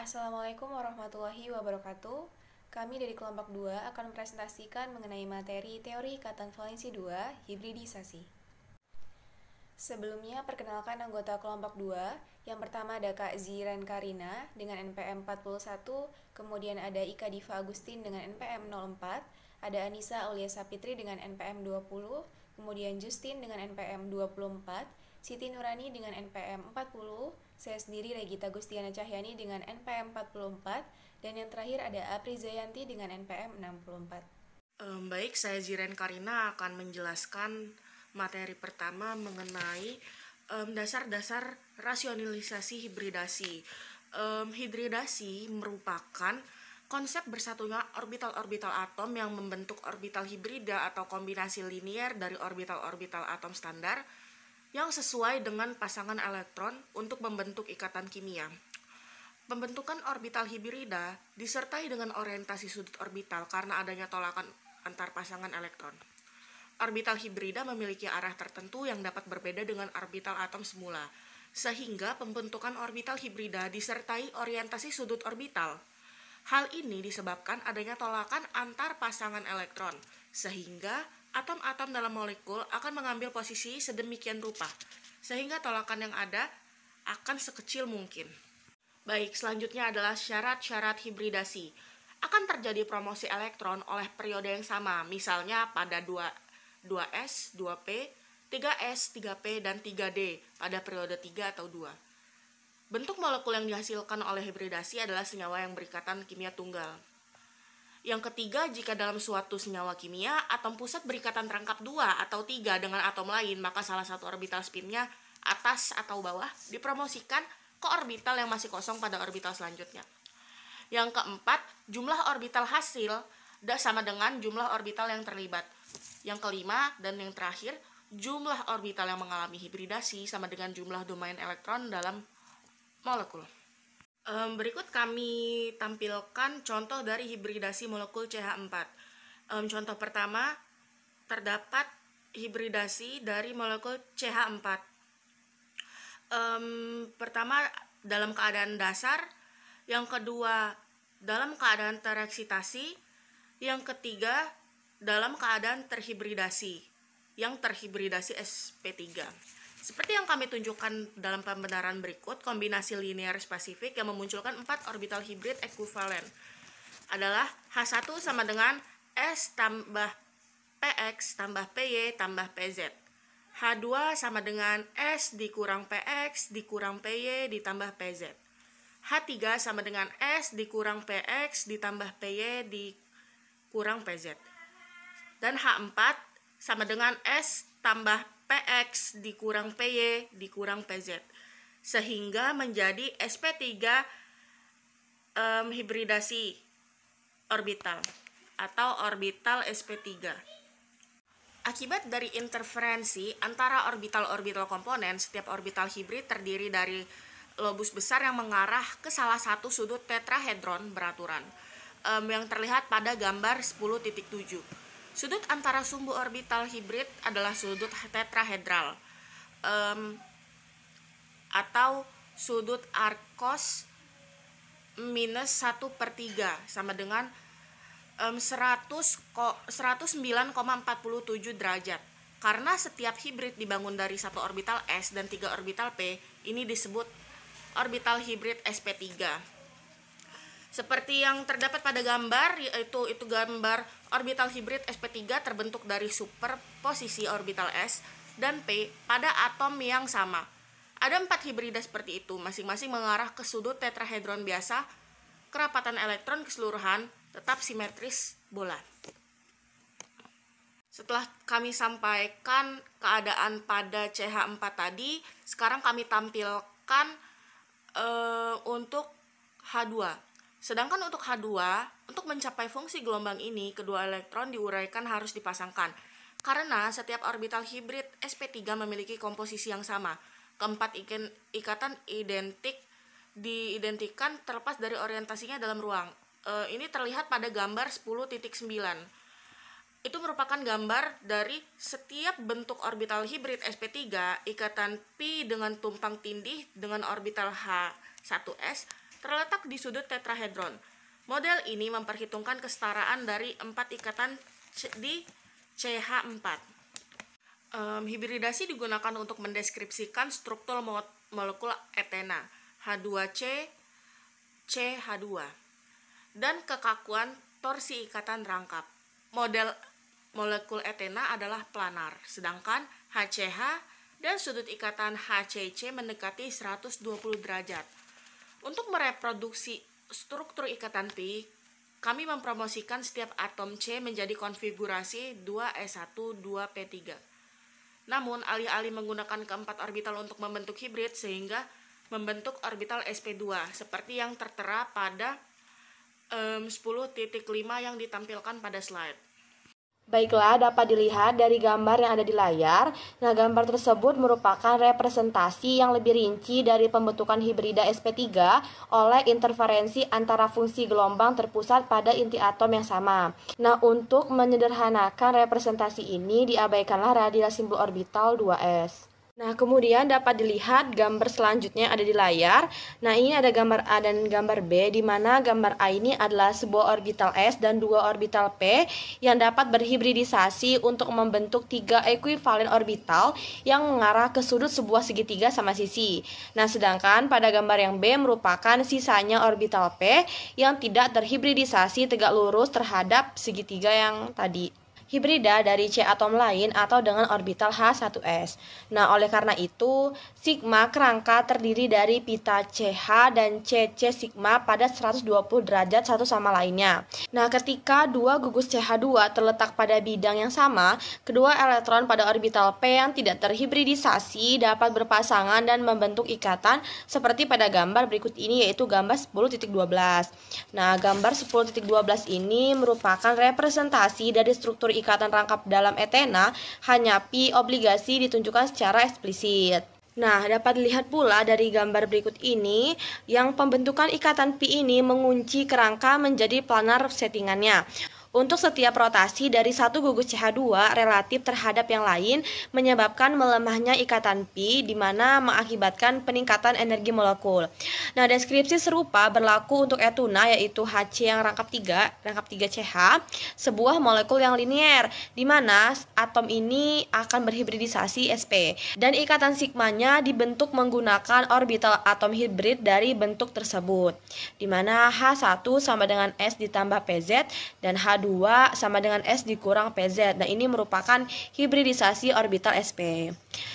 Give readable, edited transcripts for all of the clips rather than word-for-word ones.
Assalamualaikum warahmatullahi wabarakatuh. Kami dari kelompok 2 akan mempresentasikan mengenai materi teori ikatan valensi 2, hibridisasi. Sebelumnya, perkenalkan anggota kelompok 2. Yang pertama ada Kak Ziran Karina dengan NPM 41, kemudian ada Ika Diva Agustin dengan NPM 04, ada Anissa Aulia Sapitri dengan NPM 20, kemudian Justin dengan NPM 24, Siti Nurani dengan NPM 40, saya sendiri Regita Gustiana Cahyani dengan NPM 44, dan yang terakhir ada Apri Zayanti dengan NPM 64. Baik, saya Ziren Karina akan menjelaskan materi pertama mengenai dasar-dasar rasionalisasi hibridasi. Hibridasi merupakan konsep bersatunya orbital-orbital atom yang membentuk orbital hibrida atau kombinasi linier dari orbital-orbital atom standar yang sesuai dengan pasangan elektron untuk membentuk ikatan kimia. Pembentukan orbital hibrida disertai dengan orientasi sudut orbital karena adanya tolakan antar pasangan elektron. Orbital hibrida memiliki arah tertentu yang dapat berbeda dengan orbital atom semula, sehingga pembentukan orbital hibrida disertai orientasi sudut orbital. Hal ini disebabkan adanya tolakan antar pasangan elektron, sehingga atom-atom dalam molekul akan mengambil posisi sedemikian rupa, sehingga tolakan yang ada akan sekecil mungkin. Baik, selanjutnya adalah syarat-syarat hibridasi. Akan terjadi promosi elektron oleh periode yang sama, misalnya pada 2s, 2p, 3s, 3p, dan 3d pada periode 3 atau 2. Bentuk molekul yang dihasilkan oleh hibridasi adalah senyawa yang berikatan kimia tunggal. Yang ketiga, jika dalam suatu senyawa kimia, atom pusat berikatan terangkap 2 atau 3 dengan atom lain, maka salah satu orbital spinnya atas atau bawah dipromosikan ke orbital yang masih kosong pada orbital selanjutnya. Yang keempat, jumlah orbital hasil sama dengan jumlah orbital yang terlibat. Yang kelima dan yang terakhir, jumlah orbital yang mengalami hibridasi sama dengan jumlah domain elektron dalam molekul. Berikut kami tampilkan contoh dari hibridasi molekul CH4. Contoh pertama, terdapat hibridasi dari molekul CH4. Pertama, dalam keadaan dasar. Yang kedua, dalam keadaan tereksitasi. Yang ketiga, dalam keadaan terhibridasi. Yang terhibridasi sp3. Seperti yang kami tunjukkan dalam pembenaran berikut, kombinasi linear spesifik yang memunculkan 4 orbital hibrid ekuivalen adalah H1 sama dengan S tambah PX tambah PY tambah PZ. H2 sama dengan S dikurang PX dikurang PY ditambah PZ. H3 sama dengan S dikurang PX ditambah PY dikurang PZ. Dan H4 sama dengan S tambah PX dikurang PY dikurang PZ, sehingga menjadi sp3 hibridasi orbital atau orbital sp3. Akibat dari interferensi antara orbital-orbital komponen, setiap orbital hibrid terdiri dari lobus besar yang mengarah ke salah satu sudut tetrahedron beraturan, yang terlihat pada gambar 10.7. Sudut antara sumbu orbital hibrid adalah sudut tetrahedral atau sudut arkos minus 1/3 sama dengan 109,47 derajat. Karena setiap hibrid dibangun dari satu orbital S dan 3 orbital P, ini disebut orbital hibrid sp3. Seperti yang terdapat pada gambar, yaitu gambar orbital hibrid sp3 terbentuk dari superposisi orbital S dan P pada atom yang sama. Ada 4 hibrida seperti itu, masing-masing mengarah ke sudut tetrahedron biasa. Kerapatan elektron keseluruhan tetap simetris bulat. Setelah kami sampaikan keadaan pada CH4 tadi, sekarang kami tampilkan untuk H2. Sedangkan untuk H2, untuk mencapai fungsi gelombang ini, kedua elektron diuraikan harus dipasangkan. Karena setiap orbital hibrid sp3 memiliki komposisi yang sama. Keempat ikatan diidentikan terlepas dari orientasinya dalam ruang. Ini terlihat pada gambar 10.9. Itu merupakan gambar dari setiap bentuk orbital hibrid sp3, ikatan pi dengan tumpang tindih dengan orbital H1s terletak di sudut tetrahedron. Model ini memperhitungkan kesetaraan dari 4 ikatan di CH4. Hibridasi digunakan untuk mendeskripsikan struktur molekul etena H2C, CH2 dan kekakuan torsi ikatan rangkap. Model molekul etena adalah planar, sedangkan HCH dan sudut ikatan HCC mendekati 120 derajat. Untuk mereproduksi struktur ikatan pi, kami mempromosikan setiap atom C menjadi konfigurasi 2s1, 2p3. Namun, alih-alih menggunakan keempat orbital untuk membentuk hibrid, sehingga membentuk orbital sp2, seperti yang tertera pada 10.5 yang ditampilkan pada slide. Baiklah, dapat dilihat dari gambar yang ada di layar. Nah, gambar tersebut merupakan representasi yang lebih rinci dari pembentukan hibrida sp3 oleh interferensi antara fungsi gelombang terpusat pada inti atom yang sama. Nah, untuk menyederhanakan representasi ini, diabaikanlah radial simbol orbital 2s. Nah, kemudian dapat dilihat gambar selanjutnya ada di layar. Nah, ini ada gambar A dan gambar B, di mana gambar A ini adalah sebuah orbital S dan 2 orbital P yang dapat berhibridisasi untuk membentuk 3 ekuivalen orbital yang mengarah ke sudut sebuah segitiga sama sisi. Nah, sedangkan pada gambar yang B merupakan sisanya orbital P yang tidak terhibridisasi tegak lurus terhadap segitiga yang tadi. Hibrida dari C atom lain atau dengan orbital H1s. Nah, oleh karena itu, sigma kerangka terdiri dari pita CH dan CC sigma pada 120 derajat satu sama lainnya. Nah, ketika dua gugus CH2 terletak pada bidang yang sama, kedua elektron pada orbital P yang tidak terhibridisasi dapat berpasangan dan membentuk ikatan seperti pada gambar berikut ini, yaitu gambar 10.12. Nah, gambar 10.12 ini merupakan representasi dari struktur ikatan rangkap dalam etena, hanya pi obligasi ditunjukkan secara eksplisit. Nah, dapat dilihat pula dari gambar berikut ini, yang pembentukan ikatan pi ini mengunci kerangka menjadi planar settingannya. Untuk setiap rotasi dari satu gugus CH2 relatif terhadap yang lain menyebabkan melemahnya ikatan pi, di mana mengakibatkan peningkatan energi molekul. Nah, deskripsi serupa berlaku untuk etuna, yaitu Hc yang rangkap 3 CH, sebuah molekul yang linier, di mana atom ini akan berhibridisasi sp, dan ikatan sigmanya dibentuk menggunakan orbital atom hibrid dari bentuk tersebut, di mana H1 sama dengan S ditambah PZ dan H2 sama dengan S dikurang PZ. Nah, ini merupakan hibridisasi orbital sp.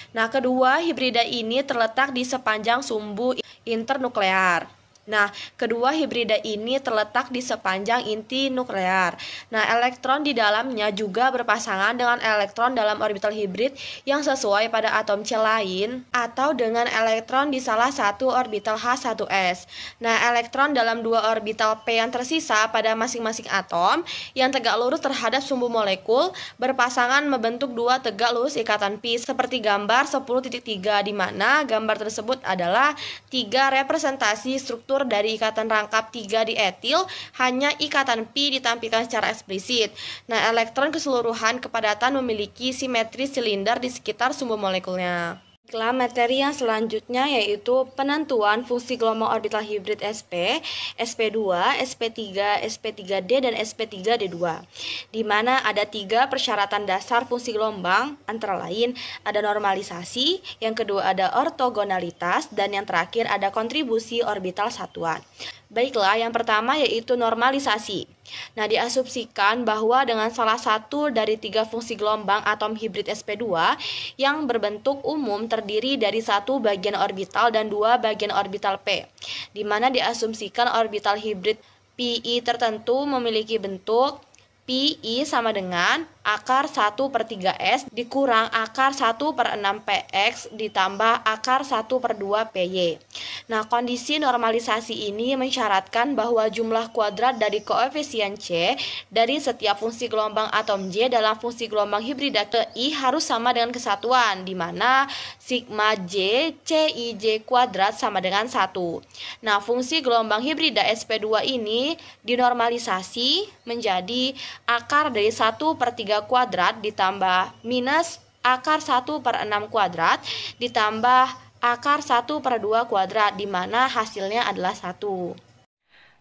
Nah, kedua hibrida ini terletak di sepanjang sumbu internuklear. Nah, kedua hibrida ini terletak di sepanjang inti nuklear. Nah, elektron di dalamnya juga berpasangan dengan elektron dalam orbital hibrid yang sesuai pada atom C lain atau dengan elektron di salah satu orbital H1s. Nah, elektron dalam dua orbital P yang tersisa pada masing-masing atom yang tegak lurus terhadap sumbu molekul berpasangan membentuk dua tegak lurus ikatan pi seperti gambar 10.3, di mana gambar tersebut adalah 3 representasi struktur dari ikatan rangkap 3 di etil, hanya ikatan pi ditampilkan secara eksplisit. Nah, elektron keseluruhan kepadatan memiliki simetri silinder di sekitar sumbu molekulnya. Baiklah, materi yang selanjutnya yaitu penentuan fungsi gelombang orbital hibrid sp, sp2, sp3, sp3d, dan sp3d2, di mana ada 3 persyaratan dasar fungsi gelombang, antara lain ada normalisasi, yang kedua ada ortogonalitas, dan yang terakhir ada kontribusi orbital satuan. Baiklah, yang pertama yaitu normalisasi. Nah, diasumsikan bahwa dengan salah satu dari 3 fungsi gelombang atom hibrid sp2 yang berbentuk umum terdiri dari 1 bagian orbital dan 2 bagian orbital p, di mana diasumsikan orbital hibrid pi tertentu memiliki bentuk pi sama dengan akar 1/3s dikurang akar 1/6px ditambah akar 1/2py. Nah, kondisi normalisasi ini mensyaratkan bahwa jumlah kuadrat dari koefisien C dari setiap fungsi gelombang atom J dalam fungsi gelombang hibrida I harus sama dengan kesatuan, di mana sigma J Cij kuadrat sama dengan 1. Nah, fungsi gelombang hibrida sp2 ini dinormalisasi menjadi akar dari 1/3 kuadrat ditambah minus akar 1/6 kuadrat ditambah akar 1/2 kuadrat, di mana hasilnya adalah 1.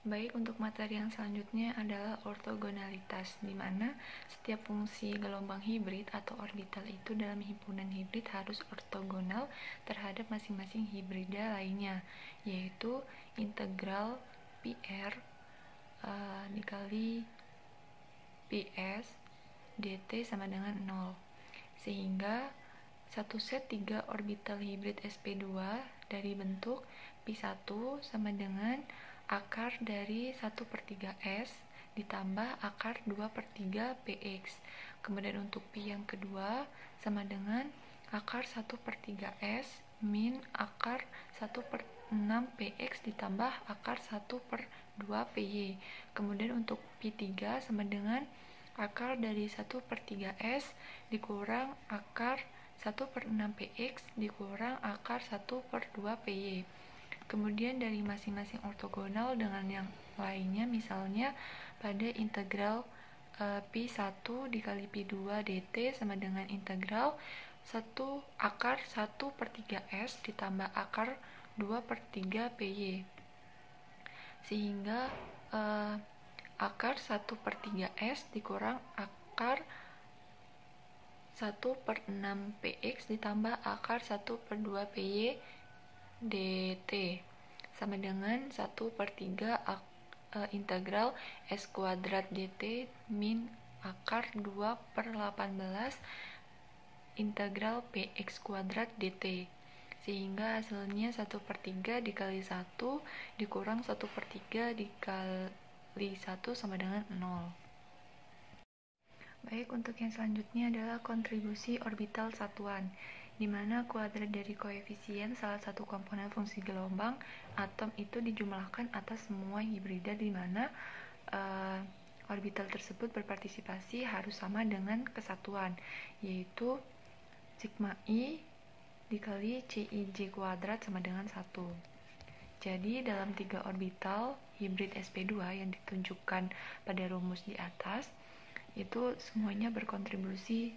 Baik, untuk materi yang selanjutnya adalah ortogonalitas, di mana setiap fungsi gelombang hibrid atau orbital itu dalam himpunan hibrid harus ortogonal terhadap masing-masing hibrida lainnya, yaitu integral PR dikali PS dt sama dengan 0. Sehingga satu set 3 orbital hibrid sp2 dari bentuk P1 sama dengan akar dari 1/3s ditambah akar 2/3 px. Kemudian untuk P yang kedua sama dengan akar 1/3s min akar 1/6 px ditambah akar 1/2 py. Kemudian untuk P3 sama dengan akar dari 1/3s dikurang akar 1/6 px dikurang akar 1/2 py. Kemudian dari masing-masing ortogonal dengan yang lainnya, misalnya pada integral P1 dikali P2 dt sama dengan integral akar 1/3s ditambah akar 2/3 py. Sehingga akar 1/3s dikurang akar 1/6 px ditambah akar 1/2 py dt sama dengan 1/3 integral s kuadrat dt min akar 2/18 integral px kuadrat dt. Sehingga hasilnya 1/3 dikali 1 dikurang 1/3 dikali 1 sama dengan 0. Baik, untuk yang selanjutnya adalah kontribusi orbital satuan, di mana kuadrat dari koefisien salah satu komponen fungsi gelombang atom itu dijumlahkan atas semua hibrida, di mana orbital tersebut berpartisipasi harus sama dengan kesatuan, yaitu sigma i dikali CIJ kuadrat sama dengan 1. Jadi dalam 3 orbital hibrid sp2 yang ditunjukkan pada rumus di atas, itu semuanya berkontribusi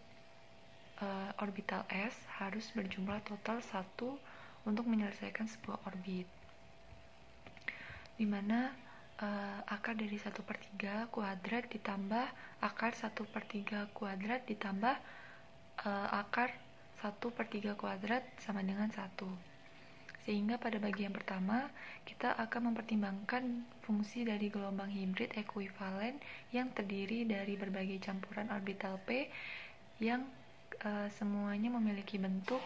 orbital S harus berjumlah total 1 untuk menyelesaikan sebuah orbit, dimana akar dari 1/3 kuadrat ditambah akar 1/3 kuadrat ditambah akar 1/3 kuadrat sama dengan 1. Sehingga pada bagian pertama kita akan mempertimbangkan fungsi dari gelombang hibrid ekuivalen yang terdiri dari berbagai campuran orbital P yang semuanya memiliki bentuk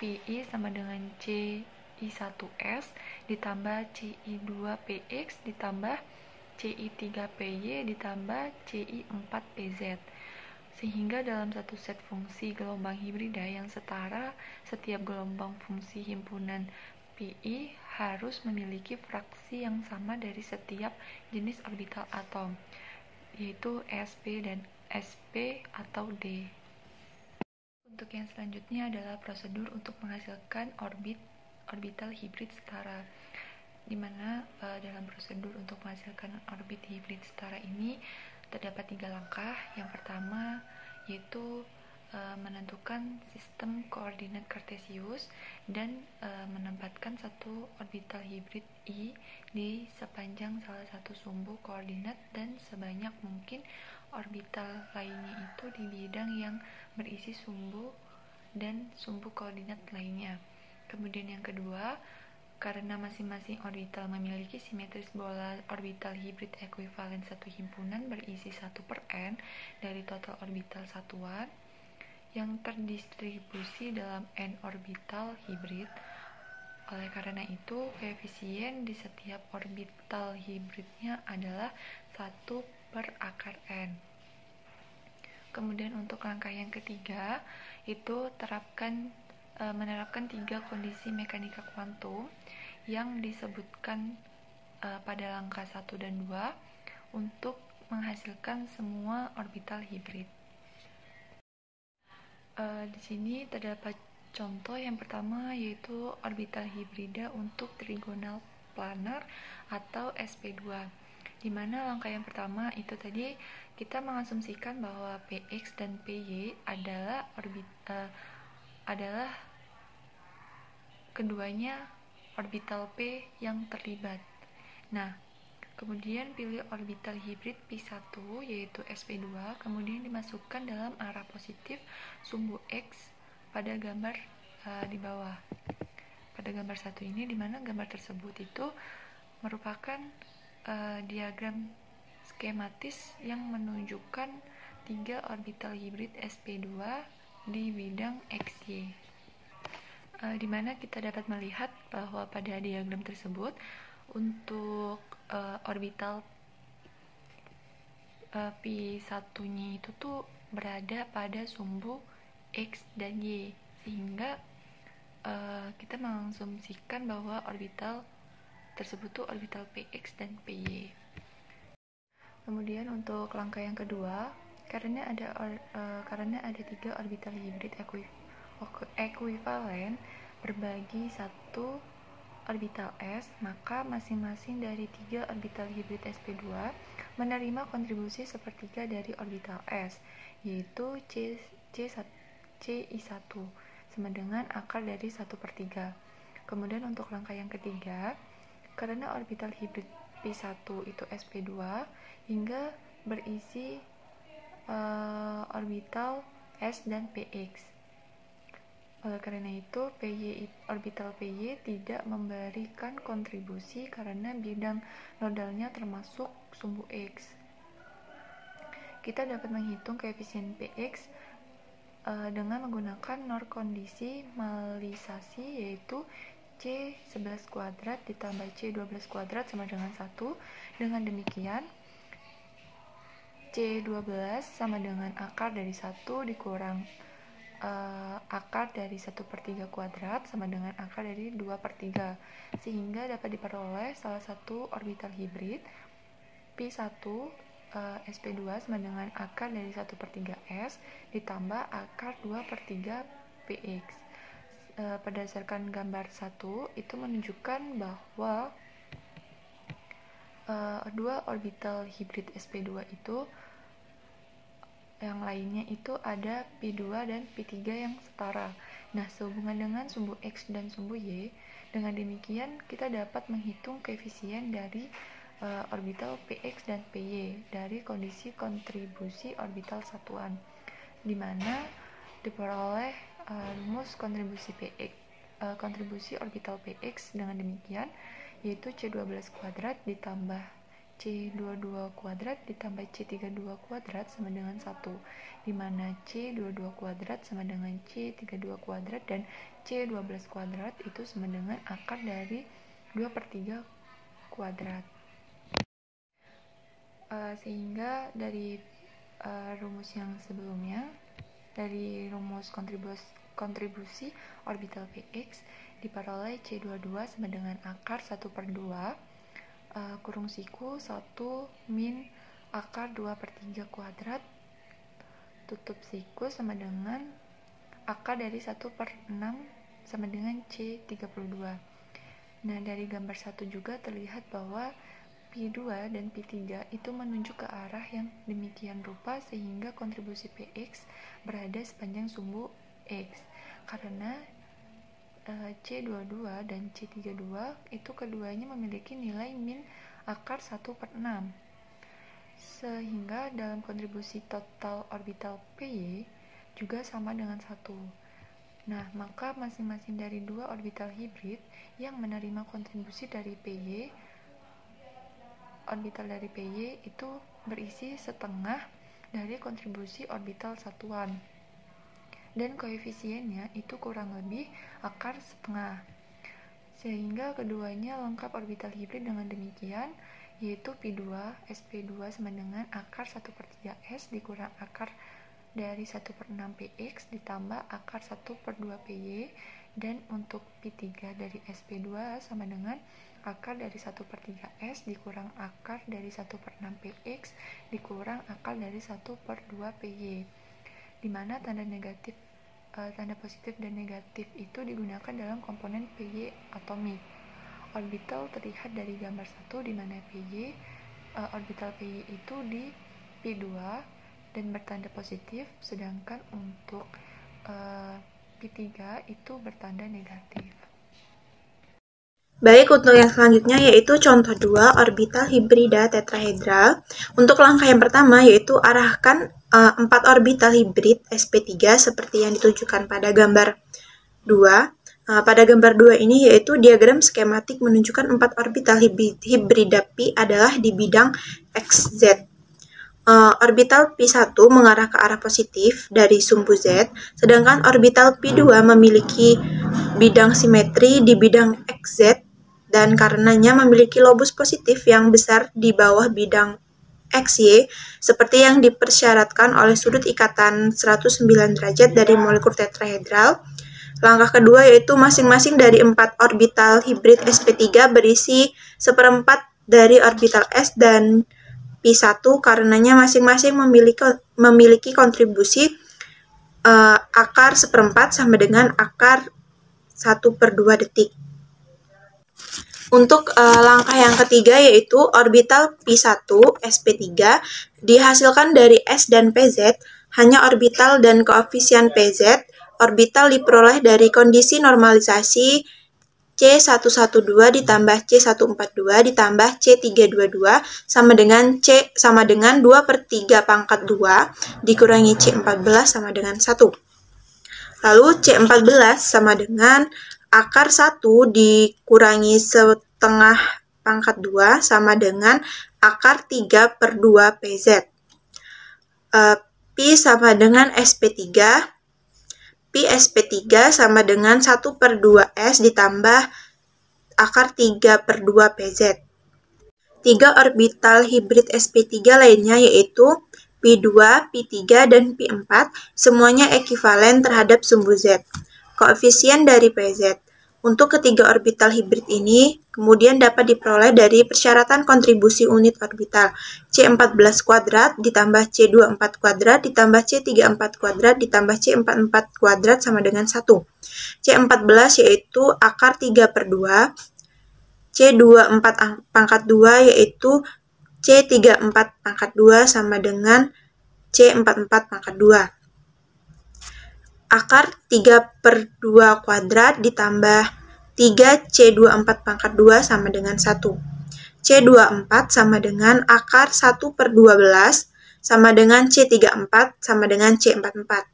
Pi sama dengan Ci1s ditambah Ci2px ditambah Ci3py ditambah Ci4pz. Sehingga dalam satu set fungsi gelombang hibrida yang setara, setiap gelombang fungsi himpunan Pi harus memiliki fraksi yang sama dari setiap jenis orbital atom, yaitu sp dan sp atau d. Untuk yang selanjutnya adalah prosedur untuk menghasilkan orbital hibrid setara, di mana dalam prosedur untuk menghasilkan orbit hibrid setara ini terdapat 3 langkah. Yang pertama yaitu menentukan sistem koordinat kartesius dan menempatkan satu orbital hibrid I di sepanjang salah satu sumbu koordinat dan sebanyak mungkin orbital lainnya itu di bidang yang berisi sumbu dan sumbu koordinat lainnya. Kemudian yang kedua, karena masing-masing orbital memiliki simetris bola orbital hibrid ekuivalen satu himpunan berisi 1/n dari total orbital satuan yang terdistribusi dalam n orbital hibrid. Oleh karena itu, koefisien di setiap orbital hibridnya adalah 1/akar n. Kemudian untuk langkah yang ketiga, itu menerapkan 3 kondisi mekanika kuantum yang disebutkan pada langkah 1 dan 2 untuk menghasilkan semua orbital hibrid. Di sini terdapat contoh yang pertama, yaitu orbital hibrida untuk trigonal planar atau sp2, di mana langkah yang pertama itu tadi kita mengasumsikan bahwa px dan py adalah keduanya orbital P yang terlibat. Nah, kemudian pilih orbital hibrid P1 yaitu sp2, kemudian dimasukkan dalam arah positif sumbu X pada gambar di bawah. Pada gambar satu ini, di mana gambar tersebut itu merupakan diagram skematis yang menunjukkan 3 orbital hibrid sp2 di bidang XY. Di mana kita dapat melihat bahwa pada diagram tersebut untuk orbital P1-nya itu tuh berada pada sumbu X dan Y, sehingga kita mengasumsikan bahwa orbital tersebut tuh orbital PX dan PY. Kemudian untuk langkah yang kedua, karena ada 3 orbital hibrid ekuivalen berbagi satu orbital S, maka masing-masing dari 3 orbital hibrid sp2 menerima kontribusi sepertiga dari orbital S, yaitu Ci1 sama dengan akar dari 1/3. Kemudian untuk langkah yang ketiga, karena orbital hibrid P1 itu sp2 hingga berisi orbital S dan PX. Oleh karena itu, orbital PY tidak memberikan kontribusi karena bidang nodalnya termasuk sumbu X. Kita dapat menghitung koefisien PX dengan menggunakan NOR kondisi malisasi, yaitu C11 kuadrat ditambah C12 kuadrat sama dengan 1. Dengan demikian, C12 sama dengan akar dari 1 dikurang akar dari 1/3 kuadrat sama dengan akar dari 2/3, sehingga dapat diperoleh salah satu orbital hibrid P1 sp2 sama dengan akar dari 1/3 S ditambah akar 2/3 PX. Berdasarkan gambar 1 itu menunjukkan bahwa 2 orbital hibrid sp2 itu yang lainnya itu ada P2 dan P3 yang setara. Nah, sehubungan dengan sumbu X dan sumbu Y, dengan demikian kita dapat menghitung koefisien dari orbital PX dan PY dari kondisi kontribusi orbital satuan, di mana diperoleh rumus kontribusi kontribusi orbital PX dengan demikian, yaitu C12 kuadrat ditambah C22 kuadrat ditambah C32 kuadrat sama dengan 1, di mana C22 kuadrat sama dengan C32 kuadrat dan C12 kuadrat itu sama dengan akar dari 2/3 kuadrat. Sehingga dari rumus yang sebelumnya, dari rumus kontribusi orbital PX diperoleh C22 sama dengan akar 1/2 kurung siku 1 min akar 2/3 kuadrat tutup siku sama dengan akar dari 1/6 sama dengan C32. Nah, dari gambar 1 juga terlihat bahwa P2 dan P3 itu menunjuk ke arah yang demikian rupa, sehingga kontribusi PX berada sepanjang sumbu X, karena C22 dan C32 itu keduanya memiliki nilai min akar 1/6, sehingga dalam kontribusi total orbital PY juga sama dengan 1. Nah, maka masing-masing dari 2 orbital hibrid yang menerima kontribusi dari PY, orbital dari PY itu berisi setengah dari kontribusi orbital satuan, dan koefisiennya itu kurang lebih akar setengah, sehingga keduanya lengkap orbital hibrid dengan demikian, yaitu P2 sp2 sama dengan akar 1/3 S dikurang akar dari 1/6 PX ditambah akar 1/2 PY, dan untuk P3 dari sp2 sama dengan akar dari 1/3 S dikurang akar dari 1/6 PX dikurang akar dari 1/2 PY, di mana tanda positif dan negatif itu digunakan dalam komponen PY atomik. Orbital terlihat dari gambar 1, di mana orbital PY itu di P2 dan bertanda positif, sedangkan untuk P3 itu bertanda negatif. Baik, untuk yang selanjutnya yaitu contoh 2 orbital hibrida tetrahedral. Untuk langkah yang pertama yaitu arahkan 4 orbital hibrid sp3 seperti yang ditunjukkan pada gambar 2. Pada gambar 2 ini yaitu diagram skematik menunjukkan 4 orbital hibrida Pi adalah di bidang XZ. Orbital P1 mengarah ke arah positif dari sumbu Z, sedangkan orbital P2 memiliki bidang simetri di bidang XZ dan karenanya memiliki lobus positif yang besar di bawah bidang XY seperti yang dipersyaratkan oleh sudut ikatan 109 derajat dari molekul tetrahedral. Langkah kedua yaitu masing-masing dari 4 orbital hibrid sp3 berisi 1/4 dari orbital s dan P1 karenanya masing-masing memiliki kontribusi akar 1/4 sama dengan akar 1/2 detik. Untuk langkah yang ketiga yaitu orbital P1 sp3 dihasilkan dari S dan PZ, hanya orbital dan koefisien PZ. Orbital diperoleh dari kondisi normalisasi C112 ditambah C142 ditambah C322 sama dengan 2/3 pangkat 2 dikurangi C14 sama dengan 1. Lalu C14 sama dengan akar 1 dikurangi setengah pangkat 2 sama dengan akar 3/2 PZ. Pi sama dengan SP3. Pi SP3 sama dengan 1/2S ditambah akar 3/2 PZ. 3 orbital hibrid SP3 lainnya yaitu P2, P3, dan P4 semuanya ekivalen terhadap sumbu Z. Koefisien dari PZ. Untuk ketiga orbital hibrid ini kemudian dapat diperoleh dari persyaratan kontribusi unit orbital C14 kuadrat ditambah C24 kuadrat ditambah C34 kuadrat ditambah C44 kuadrat sama dengan 1. C14 yaitu akar 3/2, C24 pangkat 2 yaitu C34 pangkat 2 sama dengan C44 pangkat 2. Akar 3/2 kuadrat ditambah 3C24 pangkat 2 sama dengan 1. C24 sama dengan akar 1/12 sama dengan C34 sama dengan C44.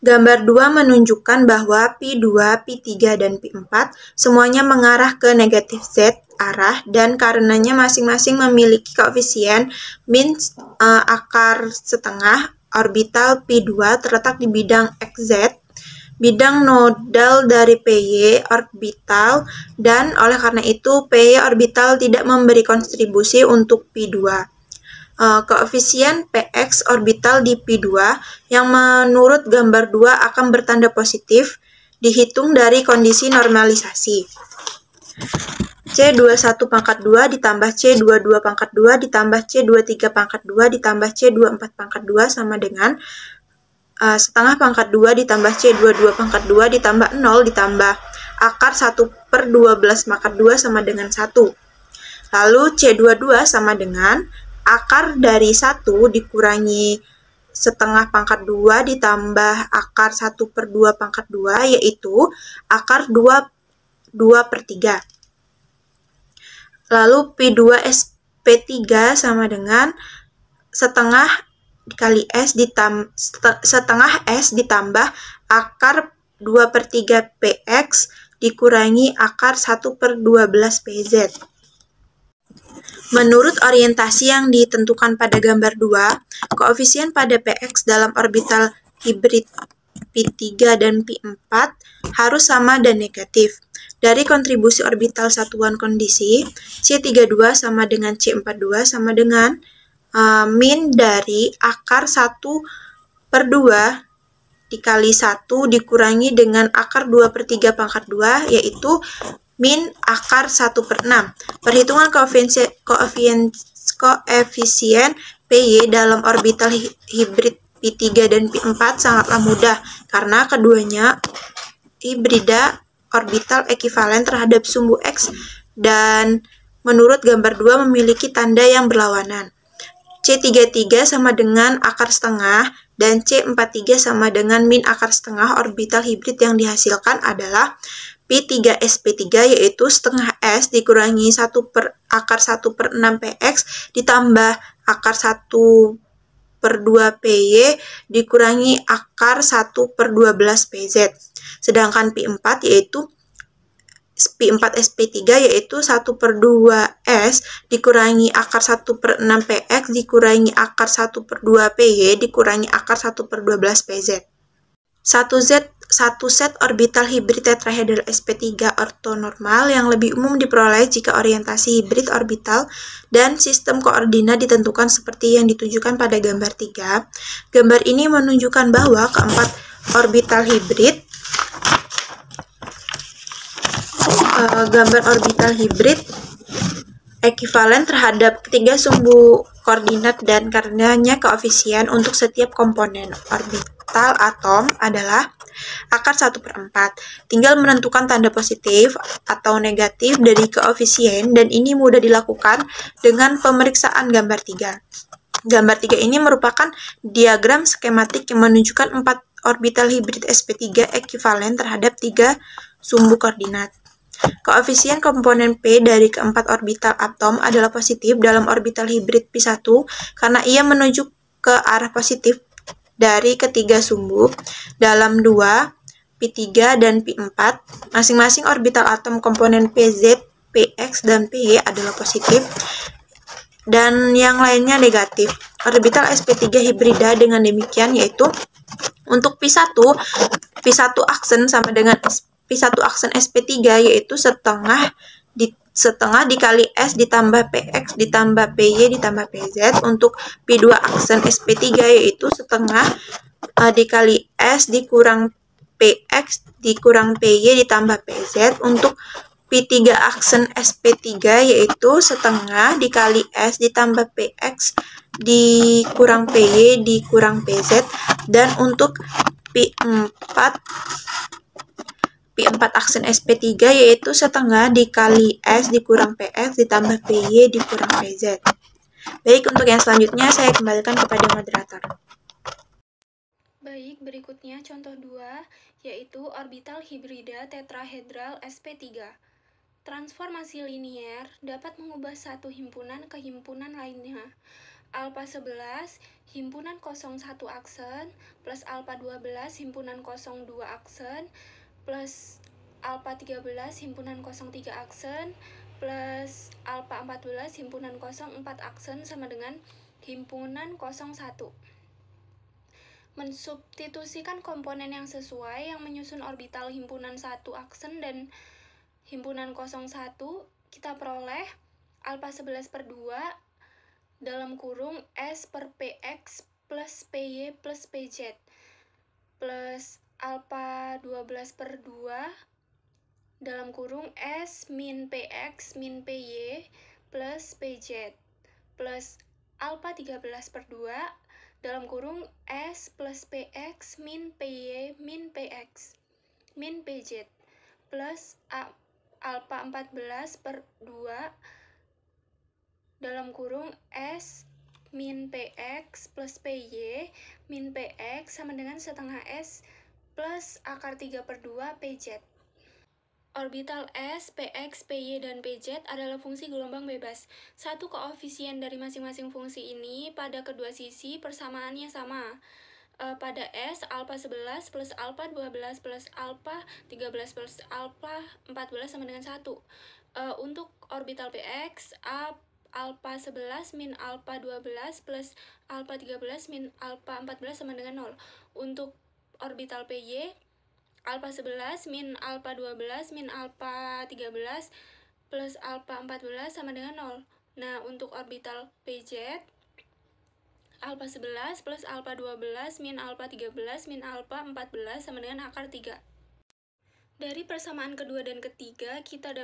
Gambar 2 menunjukkan bahwa P2, P3, dan P4 semuanya mengarah ke negatif Z arah dan karenanya masing-masing memiliki koefisien min akar setengah. Orbital P2 terletak di bidang XZ, bidang nodal dari PY orbital, dan oleh karena itu PY orbital tidak memberi kontribusi untuk P2. Koefisien PX orbital di P2 yang menurut gambar 2 akan bertanda positif dihitung dari kondisi normalisasi. C21 pangkat 2 ditambah C22 pangkat 2 ditambah C23 pangkat 2 ditambah C24 pangkat 2 sama dengan setengah pangkat 2 ditambah C22 pangkat 2 ditambah 0 ditambah akar 1/12 pangkat 2 sama dengan 1. Lalu C22 sama dengan akar dari 1 dikurangi setengah pangkat 2 ditambah akar 1/2 pangkat 2 yaitu akar 2/3. Lalu P2 SP3 sama dengan setengah dikali S ditambah akar 2/3 PX dikurangi akar 1/12 PZ. Menurut orientasi yang ditentukan pada gambar 2, koefisien pada PX dalam orbital hibrid P3 dan P4 harus sama dan negatif. Dari kontribusi orbital satuan kondisi, C32 sama dengan C42 sama dengan min dari akar 1/2 dikali 1 dikurangi dengan akar 2/3 pangkat 2 yaitu min akar 1/6. Perhitungan koefisien PY dalam orbital hibrid P3 dan P4 sangatlah mudah karena keduanya hibrida orbital ekivalen terhadap sumbu X dan menurut gambar 2 memiliki tanda yang berlawanan. C33 sama dengan akar setengah dan C43 sama dengan min akar setengah. Orbital hibrid yang dihasilkan adalah Pi3 SP3 yaitu setengah S dikurangi 1 per akar 1 per 6 PX ditambah akar 1 per 2 PY dikurangi akar 1 per 12 PZ. Sedangkan Pi4 yaitu Pi4 SP3 yaitu 1 per 2 S dikurangi akar 1 per 6 PX dikurangi akar 1 per 2 PY dikurangi akar 1 per 12 PZ. Satu set orbital hibrid tetrahedral sp3 ortonormal yang lebih umum diperoleh jika orientasi hibrid orbital dan sistem koordinat ditentukan seperti yang ditujukan pada gambar 3. Gambar ini menunjukkan bahwa keempat orbital hibrid ekivalen terhadap ketiga sumbu koordinat dan karenanya koefisien untuk setiap komponen orbital atom adalah akar 1 per 4. Tinggal menentukan tanda positif atau negatif dari koefisien dan ini mudah dilakukan dengan pemeriksaan gambar 3. Gambar 3 ini merupakan diagram skematik yang menunjukkan 4 orbital hibrid sp3 ekivalen terhadap 3 sumbu koordinat. Koefisien komponen P dari keempat orbital atom adalah positif dalam orbital hibrid Pi1 karena ia menuju ke arah positif dari ketiga sumbu. Dalam 2, Pi3 dan Pi4, masing-masing orbital atom komponen PZ, PX, dan PY adalah positif dan yang lainnya negatif. Orbital sp3 hibrida dengan demikian yaitu untuk Pi1 aksen sama dengan Pi1 aksen sp3 yaitu setengah dikali S ditambah PX ditambah PY ditambah PZ. Untuk Pi2 aksen sp3 yaitu setengah dikali S dikurang PX dikurang PY ditambah PZ. Untuk Pi3 aksen sp3 yaitu setengah dikali S ditambah PX dikurang PY dikurang PZ. Dan untuk Pi4 aksen sp3 yaitu setengah dikali S dikurang PX ditambah PY dikurang PZ. Baik, untuk yang selanjutnya saya kembalikan kepada moderator. Baik, berikutnya contoh 2 yaitu orbital hibrida tetrahedral sp3. Transformasi linier dapat mengubah satu himpunan ke himpunan lainnya. Alpha 11 himpunan 01 aksen plus alpha 12 himpunan 02 aksen plus alpha 13 himpunan 03 aksen plus alpha 14 himpunan 04 aksen sama dengan himpunan 01. Mensubstitusikan komponen yang sesuai yang menyusun orbital himpunan 1 aksen dan himpunan 01, kita peroleh alpha 11 per 2 dalam kurung S per PX plus PY plus PZ plus alpha 12 per 2 dalam kurung S min PX min PY plus PZ plus alpha 13 per 2 dalam kurung S plus PX min PY min PX min PZ plus alpha 14 per 2 dalam kurung S min PX plus PY min PX sama dengan setengah S plus akar 3 per 2 PZ. Orbital S, PX, PY, dan PZ adalah fungsi gelombang bebas. Satu koefisien dari masing-masing fungsi ini pada kedua sisi persamaannya sama. Pada S, alpha 11 plus alpha 12 plus alpha 13 plus alpha 14 sama dengan 1. Untuk orbital PX, alpha 11 min alpha 12 plus alpha 13 min alpha 14 sama dengan 0. Untuk orbital PY, alpha 11 min alpha 12 min alpha 13 plus alpha 14 sama dengan 0. Nah, untuk orbital PZ, alpha 11 plus alpha 12 min alpha 13 min alpha 14 sama dengan akar 3. Dari persamaan kedua dan ketiga, kita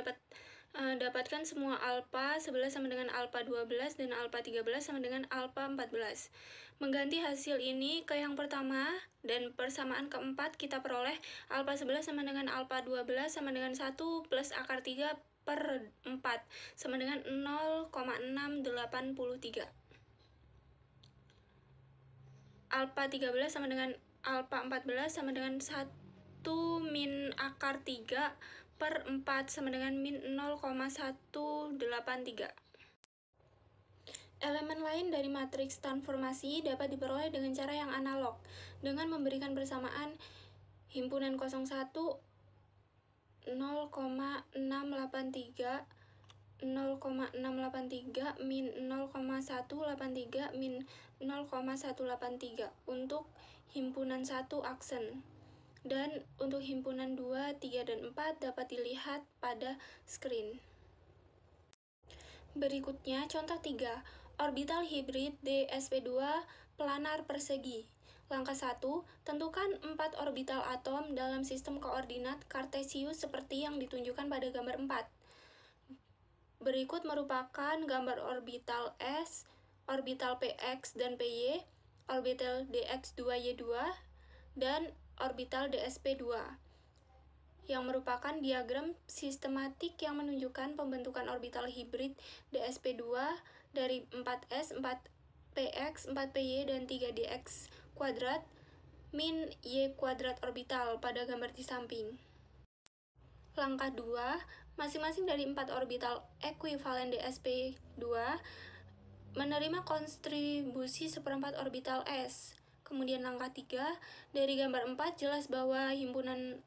dapatkan semua alpha 11 sama dengan alpha 12 dan alpha 13 sama dengan alpha 14. Mengganti hasil ini ke yang pertama dan persamaan keempat kita peroleh alpha 11 sama dengan alpha 12 sama dengan 1 plus akar 3 per 4 sama dengan 0,683. Alpha 13 sama dengan alpha 14 sama dengan 1 min akar 3 per 4 sama dengan min 0,183. Elemen lain dari matriks transformasi dapat diperoleh dengan cara yang analog, dengan memberikan persamaan himpunan 01 0,683 0,683 min 0,183 min 0,183 untuk himpunan 1 aksen. Dan untuk himpunan 2, 3, dan 4 dapat dilihat pada screen. Berikutnya contoh 3, orbital hibrid dsp2 planar persegi. Langkah 1, tentukan 4 orbital atom dalam sistem koordinat kartesius seperti yang ditunjukkan pada gambar 4. Berikut merupakan gambar orbital S, orbital PX dan PY, orbital DX2Y2, dan orbital DSP2, yang merupakan diagram sistematik yang menunjukkan pembentukan orbital hibrid DSP2 dari 4S, 4PX, 4PY, dan 3DX kuadrat min Y kuadrat orbital pada gambar di samping. Langkah 2, masing-masing dari 4 orbital ekuivalen DSP2 menerima kontribusi seperempat orbital S. Kemudian langkah 3, dari gambar 4 jelas bahwa himpunan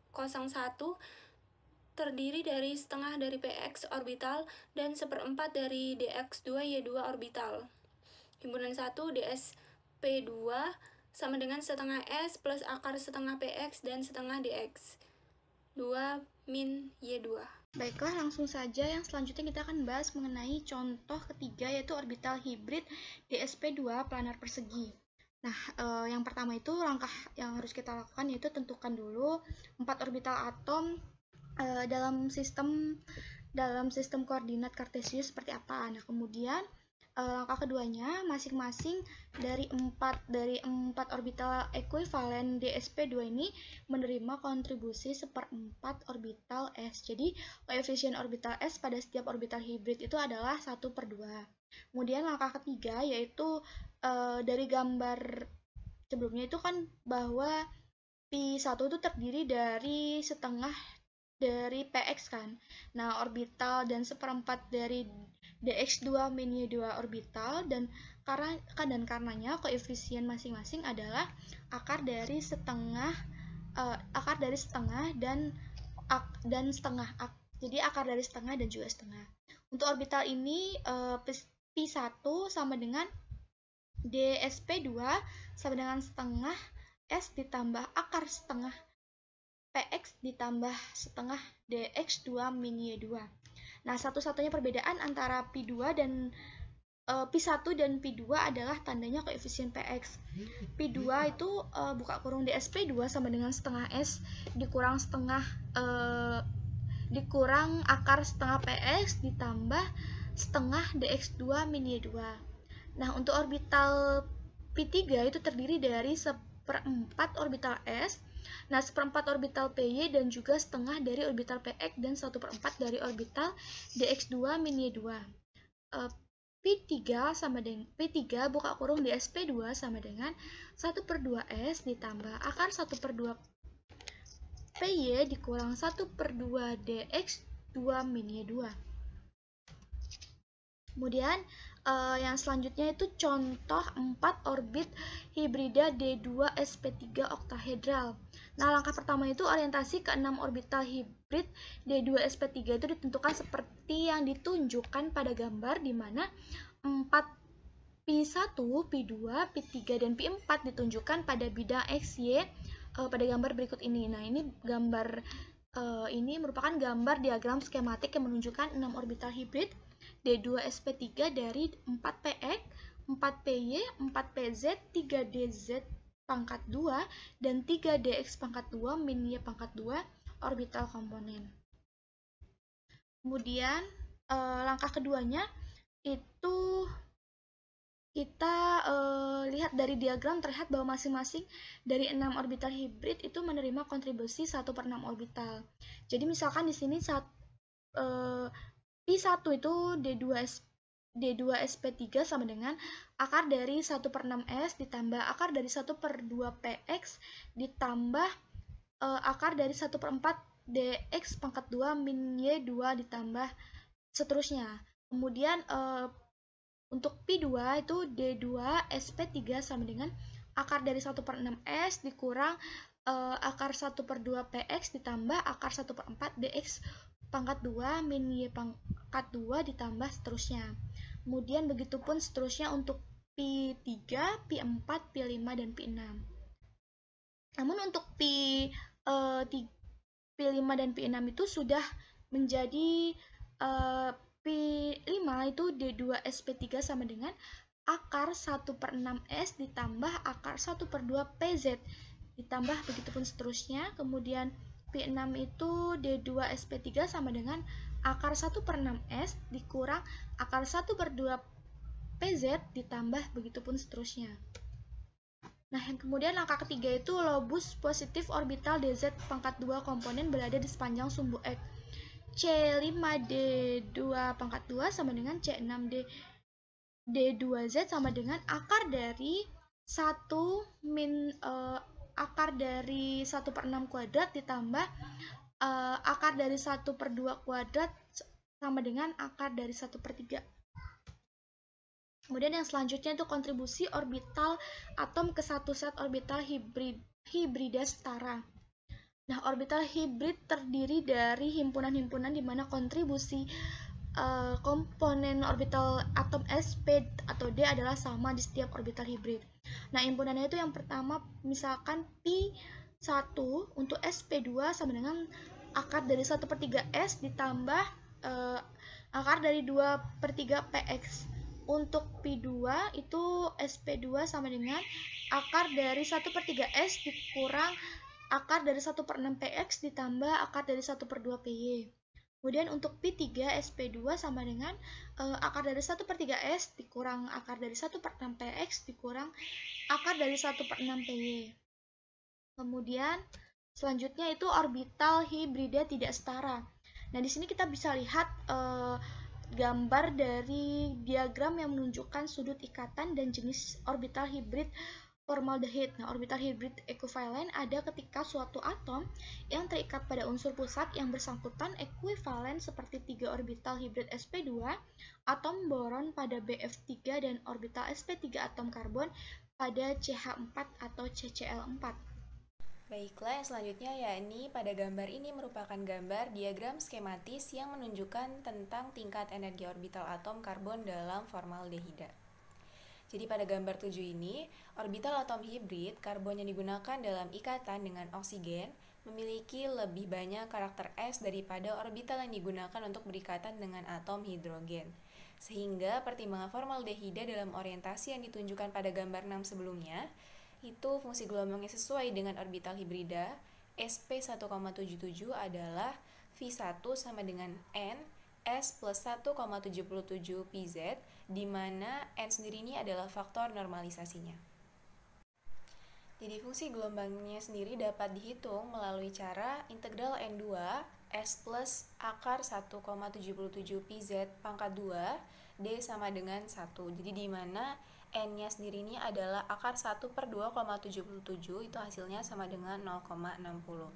01 terdiri dari setengah dari PX orbital dan seperempat dari DX2Y2 orbital. Himpunan 1 DSP2 sama dengan setengah S plus akar setengah PX dan setengah DX. 2 min Y2. Baiklah, langsung saja yang selanjutnya kita akan bahas mengenai contoh ketiga, yaitu orbital hibrid DSP2 planar persegi. Nah, yang pertama itu langkah yang harus kita lakukan yaitu tentukan dulu 4 orbital atom dalam sistem koordinat kartesius seperti apa. Nah, kemudian langkah keduanya, masing-masing dari 4 orbital ekuivalen DSP2 ini menerima kontribusi seperempat orbital S. Jadi, koefisien orbital S pada setiap orbital hibrid itu adalah 1/2. Kemudian langkah ketiga yaitu dari gambar sebelumnya itu kan bahwa P1 itu terdiri dari setengah dari PX kan. Nah, orbital dan seperempat dari DX2 min Y2 orbital, dan karenanya koefisien masing-masing adalah akar dari setengah dan setengah. Jadi akar dari setengah dan juga setengah. Untuk orbital ini P1 sama dengan DSP2 sama dengan setengah S ditambah akar setengah PX ditambah setengah DX2 min Y2. Nah, satu-satunya perbedaan antara P1 dan P2 adalah tandanya koefisien PX. P2 itu buka kurung DSP2 sama dengan setengah S dikurang akar setengah PX ditambah setengah DX2 min Y2. Nah, untuk orbital P3 itu terdiri dari seperempat orbital S, nah seperempat orbital PY dan juga setengah dari orbital PX dan 1/4 dari orbital DX2 min Y2. P3 buka kurung DSP2 sama dengan 1/2 S ditambah akar 1/2 PY dikurang 1/2 DX2 min Y2. Kemudian yang selanjutnya itu contoh 4 orbit hibrida D2sp3 oktahedral. Nah, langkah pertama itu orientasi ke 6 orbital hibrid D2sp3 itu ditentukan seperti yang ditunjukkan pada gambar, di mana 4 P1, P2, P3, dan P4 ditunjukkan pada bidang XY pada gambar berikut ini. Nah, ini gambar ini merupakan gambar diagram skematik yang menunjukkan 6 orbital hibrid D2sp3 dari 4px, 4py, 4pz, 3dz pangkat 2, dan 3dx pangkat 2 min y pangkat 2 orbital komponen. Kemudian langkah keduanya itu kita lihat dari diagram terlihat bahwa masing-masing dari 6 orbital hibrid itu menerima kontribusi 1/6 orbital. Jadi misalkan di sini P1 itu D2sp3 sama dengan akar dari 1/6 S ditambah akar dari 1/2 PX ditambah akar dari 1/4 dx pangkat 2 min y2 ditambah seterusnya. Kemudian untuk Pi2 itu D2 SP3 sama dengan akar dari 1/6S dikurang akar 1/2 PX ditambah akar 1/4 DX pangkat 2 min Y pangkat 2 ditambah seterusnya. Kemudian begitupun seterusnya untuk Pi3, Pi4, Pi5, dan Pi6. Namun untuk Pi5 dan Pi6 itu sudah menjadi Pi5 itu D2SP3 sama dengan akar 1/6S ditambah akar 1/2 PZ ditambah begitupun seterusnya. Kemudian Pi6 itu D2SP3 sama dengan akar 1/6S dikurang akar 1/2 PZ ditambah begitupun seterusnya. Nah, yang kemudian angka ketiga itu lobus positif orbital DZ pangkat 2 komponen berada di sepanjang sumbu X. C5D2 pangkat 2 sama dengan C6D D2Z sama dengan akar dari 1 min akar dari 1/6 kuadrat ditambah akar dari 1/2 kuadrat sama dengan akar dari 1/3. Kemudian yang selanjutnya itu kontribusi orbital atom ke satu set orbital hibrida setara. Nah, orbital hibrid terdiri dari himpunan-himpunan di mana kontribusi komponen orbital atom sp atau d adalah sama di setiap orbital hibrid. Nah, himpunannya itu yang pertama misalkan Pi1 untuk sp2 sama dengan akar dari 1/3 S ditambah akar dari 2/3 Px. Untuk Pi2 itu sp2 sama dengan akar dari 1/3 S dikurang akar dari 1/6 Px ditambah akar dari 1/2 Py. Kemudian untuk Pi3 sp2 sama dengan akar dari 1/3 S dikurang akar dari 1/6 Px dikurang akar dari 1/6 Py. Kemudian selanjutnya itu orbital hibrida tidak setara. Nah, di sini kita bisa lihat gambar dari diagram yang menunjukkan sudut ikatan dan jenis orbital hibrid formaldehid. Nah, orbital hibrid ekuivalen ada ketika suatu atom yang terikat pada unsur pusat yang bersangkutan ekuivalen seperti 3 orbital hibrid sp2, atom boron pada Bf3 dan orbital sp3 atom karbon pada CH4 atau CCl4. Baiklah, yang selanjutnya yakni pada gambar ini merupakan gambar diagram skematis yang menunjukkan tentang tingkat energi orbital atom karbon dalam formaldehida. Jadi pada gambar 7 ini, orbital atom hibrid karbon yang digunakan dalam ikatan dengan oksigen memiliki lebih banyak karakter S daripada orbital yang digunakan untuk berikatan dengan atom hidrogen. Sehingga pertimbangan formaldehida dalam orientasi yang ditunjukkan pada gambar 6 sebelumnya, itu fungsi gelombangnya sesuai dengan orbital hibrida, SP1,77 adalah V1 sama dengan N S plus 1,77 PZ, di mana N sendiri ini adalah faktor normalisasinya. Jadi fungsi gelombangnya sendiri dapat dihitung melalui cara integral N2 S plus akar 1,77 PZ pangkat 2 D sama dengan 1. Jadi di mana N-nya sendiri ini adalah akar 1/2,77, itu hasilnya sama dengan 0,60.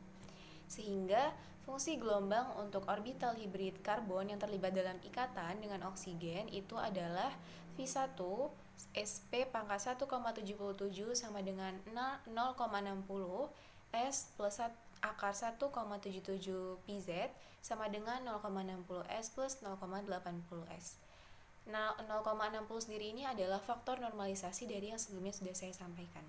Sehingga fungsi gelombang untuk orbital hibrid karbon yang terlibat dalam ikatan dengan oksigen itu adalah V1 SP pangkat 1,77 sama dengan 0,60 S plus akar 1,77 PZ sama dengan 0,60 S plus 0,80 S. Nah, 0,60 sendiri ini adalah faktor normalisasi dari yang sebelumnya sudah saya sampaikan.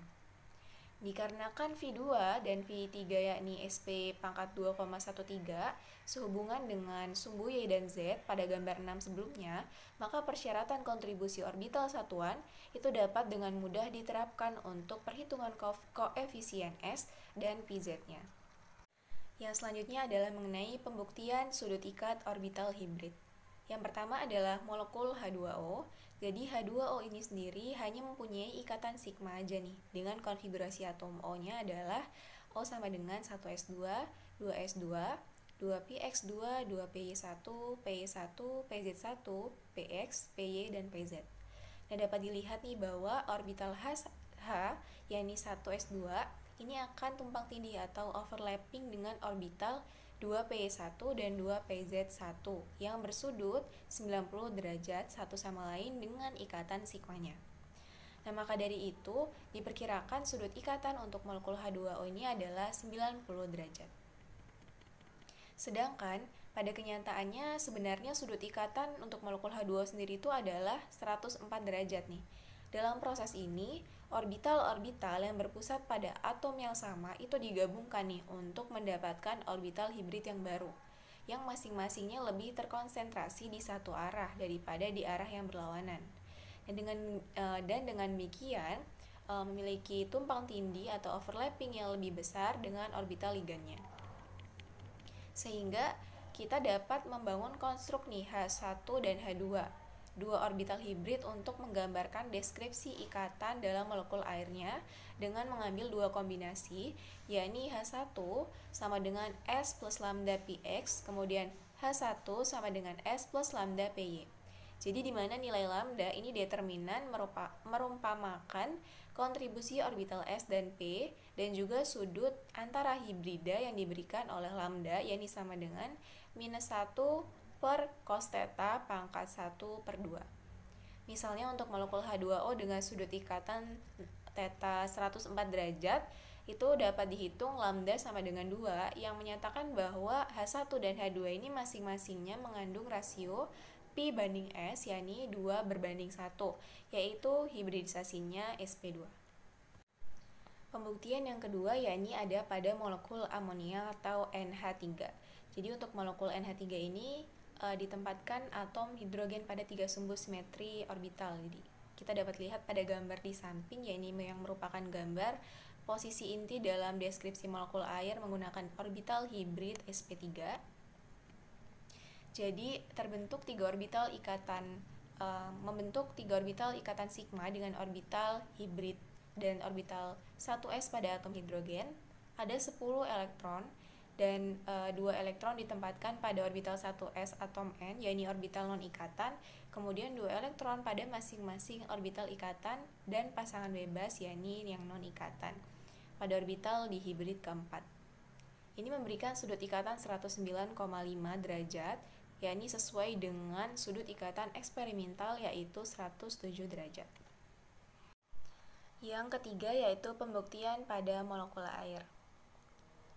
Dikarenakan V2 dan V3 yakni SP pangkat 2,13 sehubungan dengan sumbu Y dan Z pada gambar 6 sebelumnya, maka persyaratan kontribusi orbital satuan itu dapat dengan mudah diterapkan untuk perhitungan koefisien S dan PZ-nya. Yang selanjutnya adalah mengenai pembuktian sudut ikat orbital hibrid. Yang pertama adalah molekul H2O. Jadi H2O ini sendiri hanya mempunyai ikatan sigma aja nih. Dengan konfigurasi atom O-nya adalah O sama dengan 1s2, 2s2, 2px2, 2py1, py1, pz1, px, py, dan pz. Nah, dapat dilihat nih bahwa orbital H yakni 1s2 ini akan tumpang tindih atau overlapping dengan orbital 2P1 dan 2PZ1 yang bersudut 90 derajat satu sama lain dengan ikatan sigmanya. Nah, maka dari itu diperkirakan sudut ikatan untuk molekul H2O ini adalah 90 derajat. Sedangkan pada kenyataannya sebenarnya sudut ikatan untuk molekul H2O sendiri itu adalah 104 derajat nih. Dalam proses ini, orbital-orbital yang berpusat pada atom yang sama itu digabungkan nih untuk mendapatkan orbital hibrid yang baru, yang masing-masingnya lebih terkonsentrasi di satu arah daripada di arah yang berlawanan. Dan dengan demikian memiliki tumpang tindih atau overlapping yang lebih besar dengan orbital ligannya. Sehingga kita dapat membangun konstruk nih H1 dan H2, dua orbital hibrid untuk menggambarkan deskripsi ikatan dalam molekul airnya dengan mengambil dua kombinasi, yakni H1 sama dengan S plus lambda Px, kemudian H1 sama dengan S plus lambda Py. Jadi di mana nilai lambda ini determinan merumpamakan kontribusi orbital S dan P dan juga sudut antara hibrida yang diberikan oleh lambda yakni sama dengan -1 per cos theta pangkat 1 per 2. Misalnya untuk molekul H2O dengan sudut ikatan theta 104 derajat, itu dapat dihitung lambda sama dengan 2 yang menyatakan bahwa H1 dan H2 ini masing-masingnya mengandung rasio P banding S, yakni 2:1, yaitu hibridisasinya sp2. Pembuktian yang kedua yakni ada pada molekul amonia atau NH3. Jadi untuk molekul NH3 ini ditempatkan atom hidrogen pada 3 sumbu simetri orbital. Jadi kita dapat lihat pada gambar di samping, yakni yang merupakan gambar posisi inti dalam deskripsi molekul air menggunakan orbital hibrid sp3. Jadi membentuk 3 orbital ikatan sigma dengan orbital hibrid dan orbital 1s pada atom hidrogen. Ada 10 elektron dan 2 elektron ditempatkan pada orbital 1s atom N, yakni orbital non-ikatan, kemudian 2 elektron pada masing-masing orbital ikatan dan pasangan bebas, yakni yang non-ikatan, pada orbital di hibrid keempat. Ini memberikan sudut ikatan 109,5 derajat, yakni sesuai dengan sudut ikatan eksperimental yaitu 107 derajat. Yang ketiga yaitu pembuktian pada molekul air.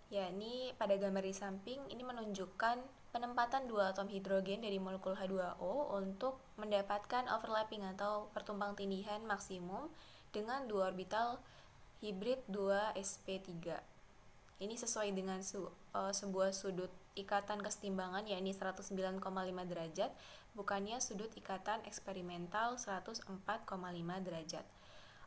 Yakni pada gambar di samping ini menunjukkan penempatan 2 atom hidrogen dari molekul H2O untuk mendapatkan overlapping atau pertumpang tindihan maksimum dengan 2 orbital hibrid 2sp3. Ini sesuai dengan sebuah sudut ikatan kesetimbangan yakni 109,5 derajat, bukannya sudut ikatan eksperimental 104,5 derajat.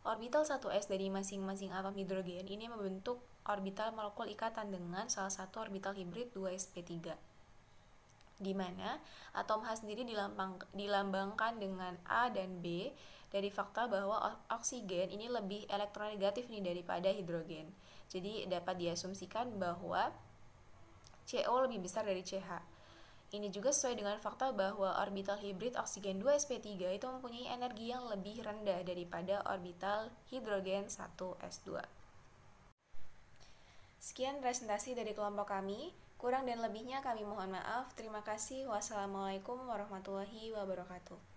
Orbital 1s dari masing-masing atom hidrogen ini membentuk orbital molekul ikatan dengan salah satu orbital hibrid 2sp3, di mana atom H sendiri dilambangkan dengan A dan B dari fakta bahwa oksigen ini lebih elektronegatif nih daripada hidrogen. Jadi dapat diasumsikan bahwa CO lebih besar dari CH. Ini juga sesuai dengan fakta bahwa orbital hibrid oksigen 2sp3 itu mempunyai energi yang lebih rendah daripada orbital hidrogen 1s2. Sekian presentasi dari kelompok kami. Kurang dan lebihnya kami mohon maaf. Terima kasih. Wassalamualaikum warahmatullahi wabarakatuh.